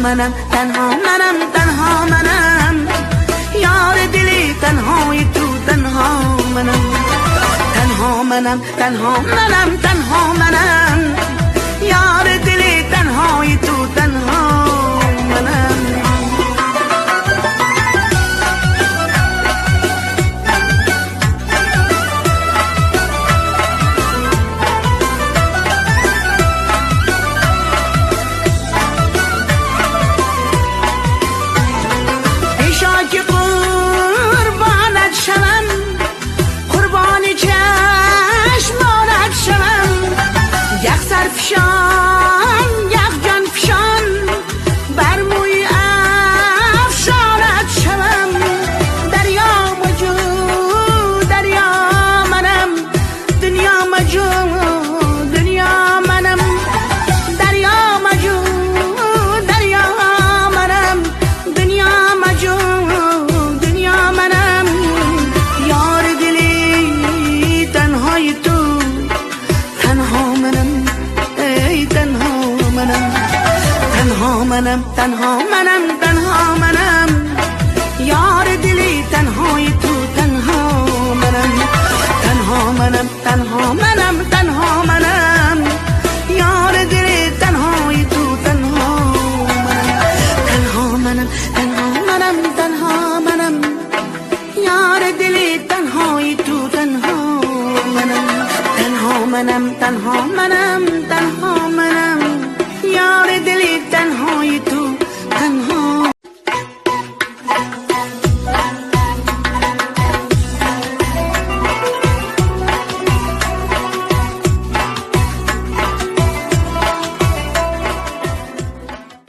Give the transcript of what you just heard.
منم، تنها منم، تنها منم، یار دلی تنهای تو، تنها منم، تنها منم، تنها منم، تنها منم، یار دلی تنهای تو، تنها منم. که قربانت شوم، قربان چشمانت شوم، یک سرفشان یک جان فشان بر موی افشانت شوم. دریا مجو دریا منم، دنیا مجو دنیا منم، دریا مجو دریا منم، دنیا مجو دنیا منم، یار دلی تنهای تو، تنها منم، ای تنها منم، تنها منم، تنها منم، تنها منم، یار دلی تنهای تو، تنها منم، تنها منم، تنها منم، تنها منم، یار دلی تنهای تو، تنها منم، تنها منم، تنها منم، تنها منم، یار دلی تنهای تو، تنها منم، تنها منم، تنها منم، تنها